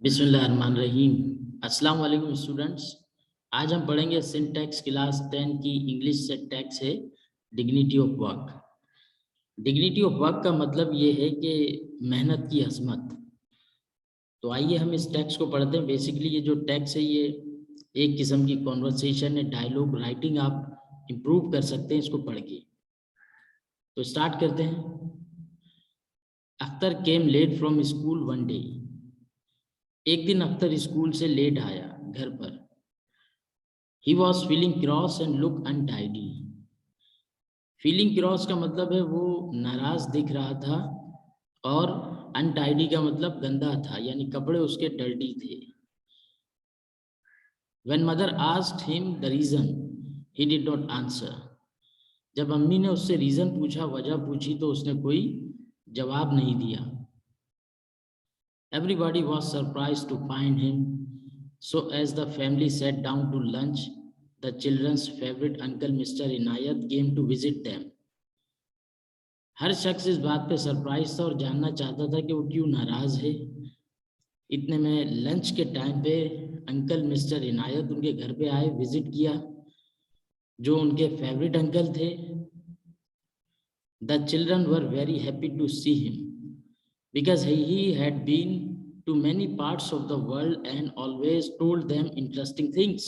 बिस्मिल्लाहिर्रहमानिर्रहीम। अस्सलाम वालेकुम स्टूडेंट्स। आज हम पढ़ेंगे सिंटैक्स क्लास 10 की इंग्लिश से टैक्स है dignity of work. Dignity of work का मतलब ये है कि मेहनत की अजमत। तो आइए हम इस टैक्स को पढ़ते हैं। बेसिकली ये जो टैक्स है ये एक किस्म की कॉन्वर्सेशन है, डायलॉग राइटिंग आप इम्प्रूव कर सकते हैं इसको पढ़ के। तो स्टार्ट करते हैं। Akhtar came late from school one day. एक दिन अख्तर स्कूल से लेट आया घर पर। He was feeling cross and looked untidy. Feeling cross का मतलब है वो नाराज दिख रहा था, और अनटाइडी का मतलब गंदा था, यानी कपड़े उसके डर्टी थे। When mother asked him the reason, he did not answer. जब अम्मी ने उससे रीजन पूछा, वजह पूछी, तो उसने कोई जवाब नहीं दिया। Everybody was surprised to find him. So as the family sat down to lunch, the children's favorite uncle Mr. Inayat came to visit them. हर शख्स इस बात पे सरप्राइज था और जानना चाहता था कि वो क्यों नाराज है। इतने में लंच के टाइम पे अंकल मिस्टर इनायत उनके घर पे आए, विजिट किया, जो उनके फेवरेट अंकल थे। The children were very happy to see him because he had been to many parts of the world and always told them interesting things.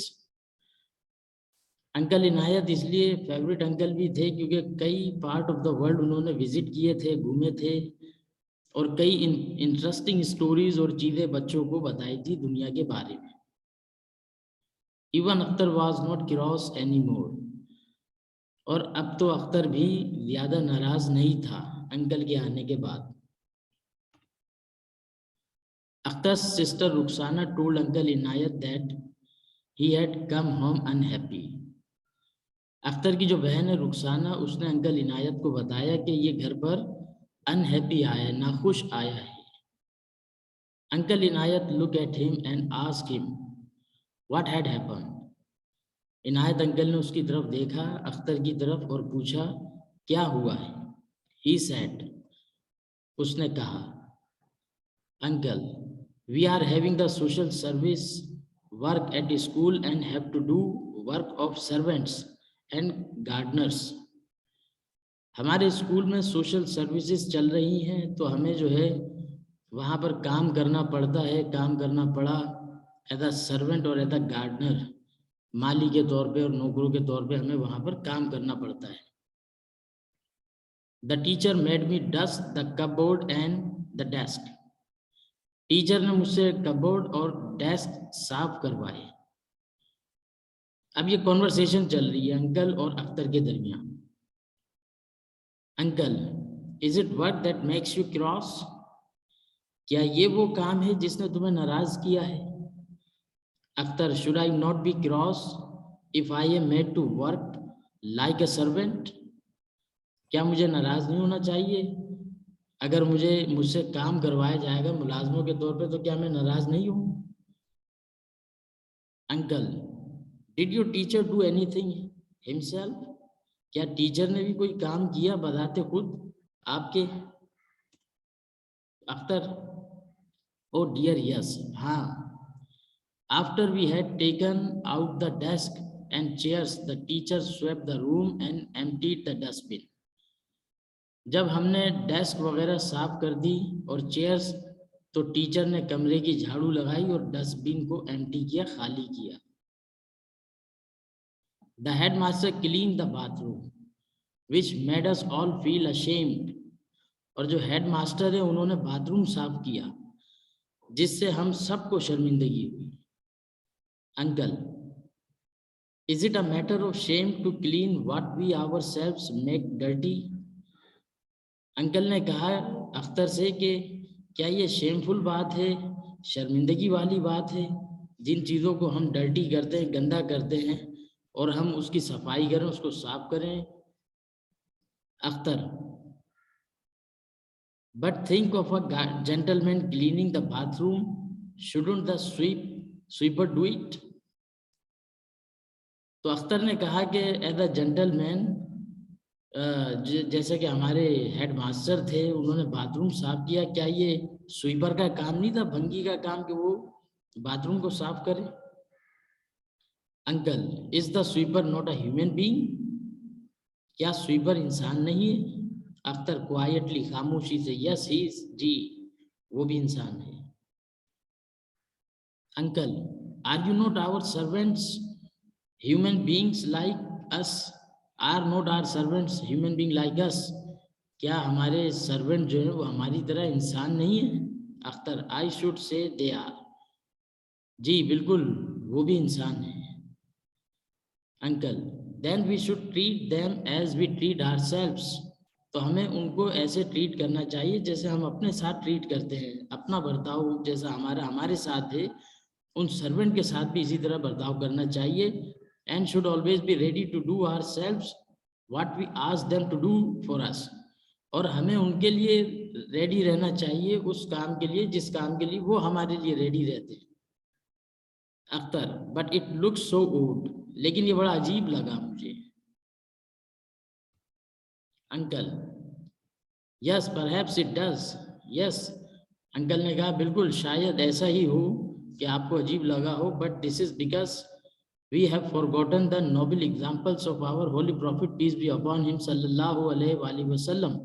Uncle Inayat इसलिए फेवरेट अंकल भी थे क्योंकि कई पार्ट ऑफ द वर्ल्ड उन्होंने visit किए थे, घूमे थे, और कई इंटरेस्टिंग स्टोरीज और चीज़ें बच्चों को बताई थी दुनिया के बारे में। Even Akhtar was not cross any more. और अब तो अख्तर भी ज़्यादा नाराज नहीं था अंकल के आने के बाद। Akhtar's sister Ruxana told Uncle Inayat that he had come home unhappy. Akhtar की जो बहन है रुखसाना, उसने अंकल इनायत को बताया कि ये घर पर अनहैप्पी आया, नाखुश आया है। Uncle Inayat look at him and ask him what had happened. Inayat uncle ने उसकी तरफ देखा, अख्तर की तरफ, और पूछा क्या हुआ है। ही सेड, उसने कहा, uncle we are having the social service work at school and have to do work of servants and gardeners. हमारे स्कूल में सोशल सर्विसेज चल रही हैं, तो हमें जो है वहाँ पर काम करना पड़ता है, काम करना पड़ा एज अ सर्वेंट और एज अ गार्डनर, माली के तौर पे और नौकरों के तौर पे हमें वहाँ पर काम करना पड़ता है। The teacher made me dust the cupboard and the desk. Teacher ने मुझसे कपबोर्ड और डेस्क साफ करवाए। अब ये कॉन्वर्सेशन चल रही है अंकल और अख्तर के दरमियान। Uncle, is it work that makes you cross? क्या ये वो काम है जिसने तुम्हें नाराज किया है? Akhtar, should I not be cross if I am made to work like a servant? क्या मुझे नाराज नहीं होना चाहिए अगर मुझसे काम करवाया जाएगा मुलाजमों के तौर पे, तो क्या मैं नाराज नहीं हूँ? Uncle, did your teacher do anything himself? क्या टीचर ने भी कोई काम किया बताते खुद आपके? अख्तर, ओ डियर यस, हाँ। After we had taken out the desk and chairs the teacher swept the room and emptied the dustbin. जब हमने डेस्क वगैरह साफ कर दी और चेयर्स, तो टीचर ने कमरे की झाड़ू लगाई और डस्टबिन को एम्प्टी किया, खाली किया। The headmaster clean the bathroom which made us all feel ashamed. और जो हेडमास्टर है उन्होंने बाथरूम साफ किया, जिससे हम सबको शर्मिंदगी हुई। Uncle, is it a matter of shame to clean what we ourselves make dirty? Uncle ने कहा अख्तर से कि क्या ये शेमफुल बात है, शर्मिंदगी वाली बात है, जिन चीज़ों को हम डर्टी करते हैं, गंदा करते हैं, और हम उसकी सफाई करें, उसको साफ करें? Akhtar, but think of a gentleman cleaning the bathroom, shouldn't the sweeper do it? तो अख्तर ने कहा कि एज अ जेंटलमैन जैसे कि हमारे हेड मास्टर थे, उन्होंने बाथरूम साफ किया, क्या ये स्वीपर का काम नहीं था, भंगी का काम कि वो बाथरूम को साफ करे? Uncle, is the sweeper not a human being? क्या स्वीपर इंसान नहीं है? अख्तर क्वाइटली, खामोशी से, यस ही इज, जी वो भी इंसान है। Uncle, are you not our servants human beings like us? Are not our servants human being like us? क्या हमारे सर्वेंट जो है वो हमारी तरह इंसान नहीं है? Akhtar, I should say they are, जी बिल्कुल वो भी इंसान है। Uncle, then we should treat them as we treat ourselves, तो हमें उनको ऐसे ट्रीट करना चाहिए जैसे हम अपने साथ ट्रीट करते हैं। अपना बर्ताव जैसा हमारा हमारे साथ है, उन सर्वेंट के साथ भी इसी तरह बर्ताव करना चाहिए। And should always be ready to do ourselves what we ask them to do for us, और हमें उनके लिए रेडी रहना चाहिए उस काम के लिए जिस काम के लिए वो हमारे लिए रेडी रहते हैं। Akhtar, but it looks so odd, लेकिन ये बड़ा अजीब लगा मुझे। Uncle, yes perhaps it does, yes, uncle ने कहा बिल्कुल शायद ऐसा ही हो कि आपको अजीब लगा हो, but this is because we have forgotten the noble examples of our holy prophet peace be upon him सल्लल्लाहु अलैहि वसल्लम।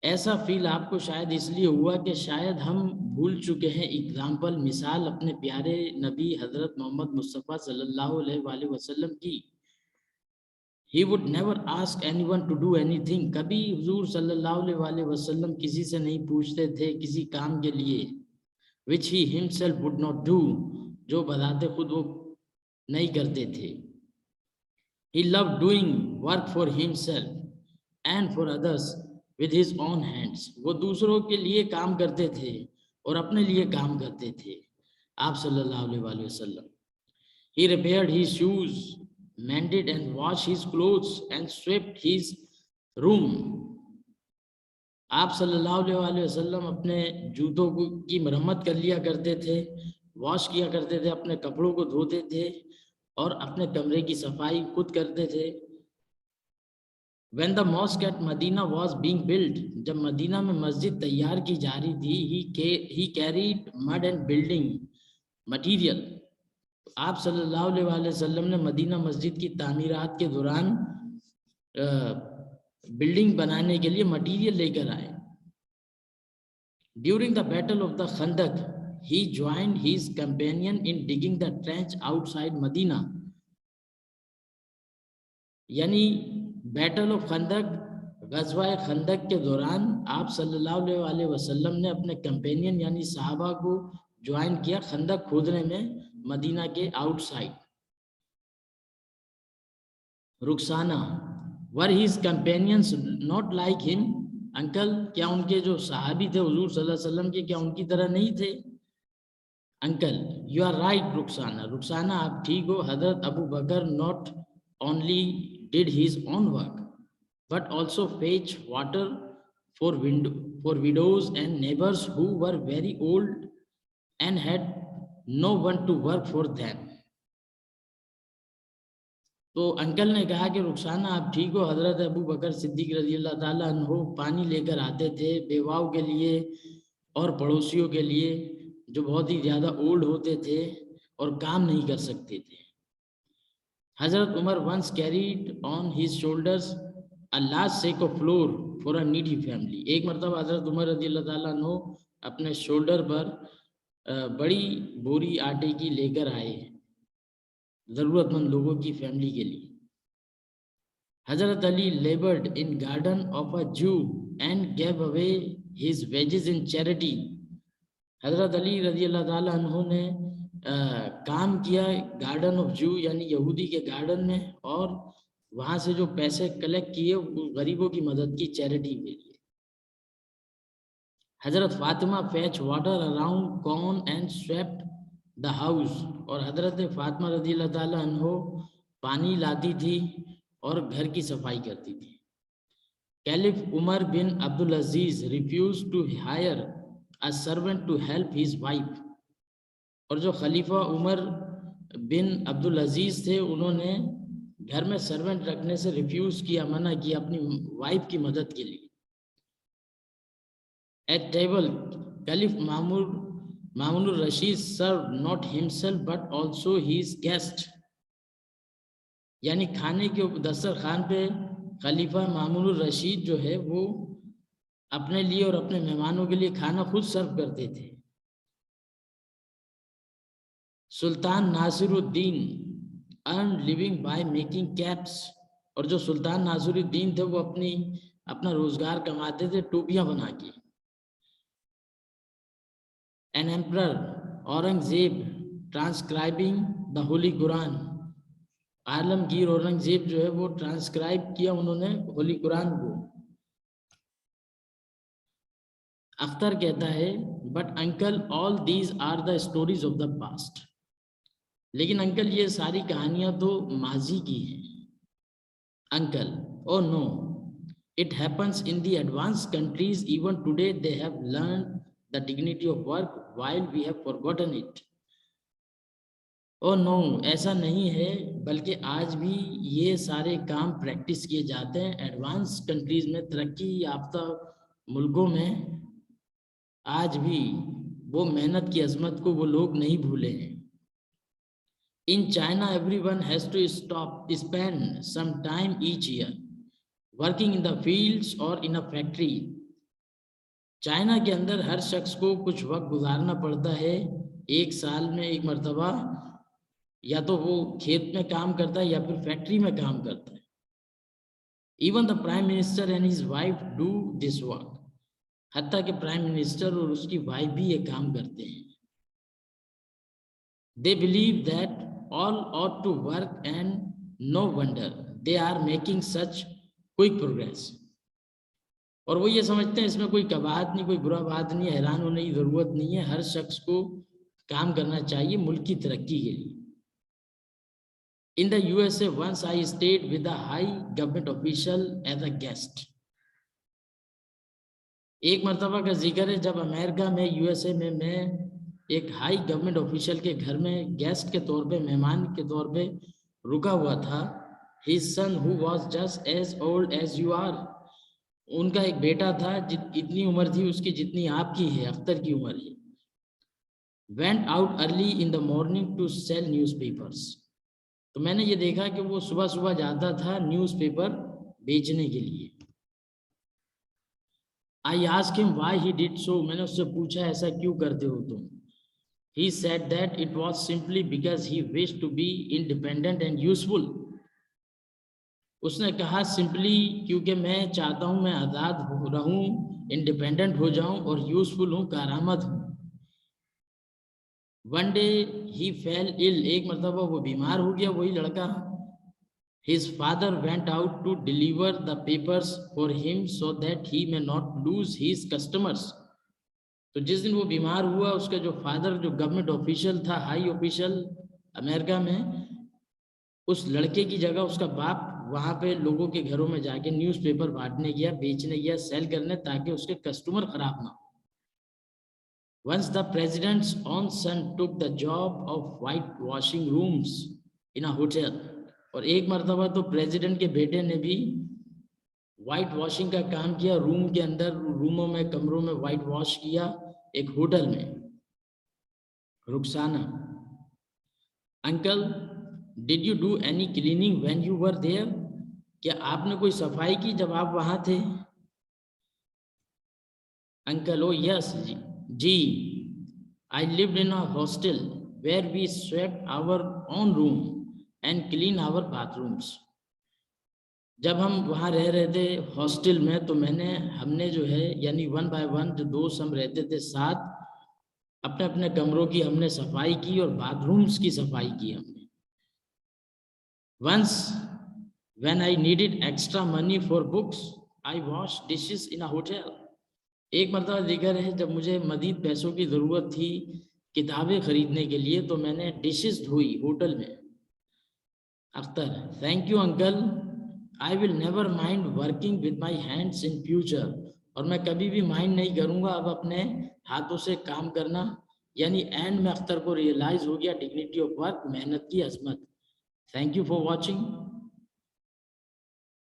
ऐसा फील आपको शायद इसलिए हुआ कि शायद हम भूल चुके हैं एग्जाम्पल, मिसाल अपने प्यारे नबी हजरत मोहम्मद मुस्तफ़ा सल्लल्लाहु अलैहि वसल्लम की। He would never ask anyone to do anything, कभी हुजूर सल्लल्लाहु अलैहि वसल्लम किसी से नहीं पूछते थे किसी काम के लिए, which he himself would not do, जो बताते खुद वो नहीं करते थे। He loved doing work for himself and for others with his own hands, वो दूसरों के लिए काम करते थे और अपने लिए काम करते थे आप सल्लल्लाहु अलैहि वसल्लम। He repaired his shoes, mended and washed his clothes and swept his room. आप सल्लल्लाहु अलैहि वसल्लम अपने जूतों की मरम्मत कर लिया करते थे, वॉश किया करते थे, अपने कपड़ों को धोते थे और अपने कमरे की सफाई खुद करते थे। When the mosque at Medina was being built, जब मदीना में मस्जिद तैयार की जा रही थी, he carried mud and building material. आप सल्लल्लाहु अलैहि वसल्लम ने मदीना मस्जिद की तामीरात के दौरान बिल्डिंग बनाने के लिए मटेरियल लेकर आए। During the battle of the Khandaq, he joined his companion in digging the trench outside Medina, यानी बैटल ऑफ खंदक, गज़वा खंदक के दौरान आप सल्लल्लाहु अलैहि वसल्लम ने अपने कंपेनियन यानी सहाबा को ज्वाइन किया खंदक खोदने में मदीना के outside. Rukhsana, were his companions not like him? Uncle, क्या उनके जो सहाबी थे हुजूर सल्लल्लाहु अलैहि वसल्लम के, क्या उनकी तरह नहीं थे? Uncle, you are right Rukhsana, Rukhsana आप ठीक हो। Hazrat Abu Bakr not only did his own work but also fetch water for widows and neighbors who were very old and had no one to work for them. तो uncle ने कहा कि रुखसाना आप ठीक हो, हजरत अबू बकर सिद्दीक रजी अल्लाह ताला अन्हो पानी लेकर आते थे बेवाओं के लिए और पड़ोसियों के लिए जो बहुत ही ज़्यादा ओल्ड होते थे और काम नहीं कर सकते थे। हजरत Umar once carried on his shoulders a large sack of flour for a needy family. एक मरतबा हजरत उमर रज़ी अल्लाह ताला अन्हो अपने शोल्डर पर बड़ी बोरी आटे की लेकर आए जरूरतमंद लोगों की फैमिली के लिए। हजरत Ali labored in garden of a Jew and gave away his wages in charity. हजरत अली रज़ी अल्लाह ताला अन्हो ने काम किया गार्डन ऑफ जू यानी यहूदी के गार्डन में, और वहां से जो पैसे कलेक्ट किए गरीबों की मदद की, चैरिटी के लिए। हजरत Fatima fetch water around corn and swept the house, और हजरत फातिमा रज़ी अल्लाह ताला अन्हो पानी लाती थी और घर की सफाई करती थी। Caliph Umar bin Abdul Aziz refuse to hire a servant to help his wife, और जो खलीफा उमर बिन अब्दुल अजीज थे उन्होंने घर में सर्वेंट रखने से रिफ्यूज किया, मना किया अपनी वाइफ की मदद के लिए। At table caliph Mamun Rashid serve not himself but also his guest, यानी खाने के दस्तरखान पे खलीफा मामून रशीद जो है वो अपने लिए और अपने मेहमानों के लिए खाना खुद सर्व करते थे। Sultan Nasiruddin earn living by making caps, और जो सुल्तान नासिरुद्दीन थे वो अपना रोजगार कमाते थे टोपियां बना के। An emperor Aurangzeb transcribing the holy Quran, Alamgir Aurangzeb जो है वो ट्रांसक्राइब किया उन्होंने होली कुरान को। अख्तर कहता है but uncle all these are the stories of the past, लेकिन अंकल ये सारी कहानियां तो माजी की हैं। Uncle oh no, it happens in the advance countries even today they have learn the dignity of work while we have forgotten it. Oh no, ऐसा नहीं है, बल्कि आज भी ये सारे काम प्रैक्टिस किए जाते हैं एडवांस कंट्रीज में, तरक्की याफ्ता मुल्कों में आज भी वो मेहनत की अजमत को वो लोग नहीं भूले हैं। In China everyone has to spend some time each year working in the fields और इन अ फैक्ट्री। चाइना के अंदर हर शख्स को कुछ वक्त गुजारना पड़ता है, एक साल में एक मरतबा, या तो वो खेत में काम करता है या फिर फैक्ट्री में काम करता है। Even the prime minister and his wife do this work, हत्ता कि प्राइम मिनिस्टर और उसकी वाइफ भी ये काम करते हैं। They believe that all ought to work and no wonder they are making such quick progress। और वो ये समझते हैं इसमें कोई कबाहत नहीं, कोई बुरा बात नहीं, हैरान होने की जरूरत नहीं है, हर शख्स को काम करना चाहिए मुल्क की तरक्की के लिए। In the USA, once I stayed with a high government official as a guest। एक मरतबा का जिक्र है जब अमेरिका में यूएसए में मैं एक हाई गवर्नमेंट ऑफिशियल के घर में गेस्ट के तौर पे, मेहमान के तौर पे रुका हुआ था। His son who was just as old as you are, उनका एक बेटा था इतनी उम्र थी उसकी जितनी आपकी है, अख्तर की उम्र है। Went out early in the morning to sell newspapers। तो मैंने ये देखा कि वो सुबह सुबह जाता था न्यूज़पेपर बेचने के लिए। I asked him why he did so। मैंने उससे पूछा ऐसा क्यों करते हो तुम। He said that it was simply because he wished to be independent and useful। उसने कहा सिंपली क्योंकि मैं चाहता हूं मैं आज़ाद रहूं, इंडिपेंडेंट हो जाऊं और यूजफुल हूं, कारआमद हूं। वन डे ही फेल इल, एक मरतबा वो बीमार हो गया वही लड़का। His father went out to deliver the papers for him so that he may not lose his customers। तो जिस दिन वो बीमार हुआ उसका जो फादर, जो गवर्नमेंट ऑफिशियल था, हाई ऑफिशियल अमेरिका में, उस लड़के की जगह उसका बाप वहां पे लोगों के घरों में जाके न्यूज़पेपर बांटने गया, बेचने गया, सेल करने, ताकि उसके कस्टमर खराब ना हो। Once the president's own son took the job of whitewashing rooms in a hotel। और एक मरतबा तो प्रेसिडेंट के बेटे ने भी वाइट वॉशिंग का काम किया, रूम के अंदर, रूमों में, कमरों में वाइट वॉश किया एक होटल में। Rukhsana, uncle did you do any cleaning when you were there? क्या आपने कोई सफाई की जब आप वहां थे? अंकल ओ यस जी, I lived in a hostel where we swept our own room and clean our bathrooms. जब हम वहाँ रह रहे थे हॉस्टल में, तो हमने जो है यानी 1 by 1 जो दोस्त हम रहते थे साथ, अपने अपने कमरों की हमने सफाई की और बाथरूम्स की सफाई की हमने। Once when I needed extra money for books I wash dishes in a hotel. एक मरतबा जिक्र है जब मुझे मजीद पैसों की ज़रूरत थी किताबें खरीदने के लिए, तो मैंने डिशेस धोई होटल में। Akhtar, thank you uncle, I will never mind working with my hands in future. और मैं कभी भी माइंड नहीं करूँगा अब अपने हाथों से काम करना। यानी एंड में अख्तर को रियलाइज हो गया डिग्निटी ऑफ वर्क, मेहनत की अजमत। Thank you for watching.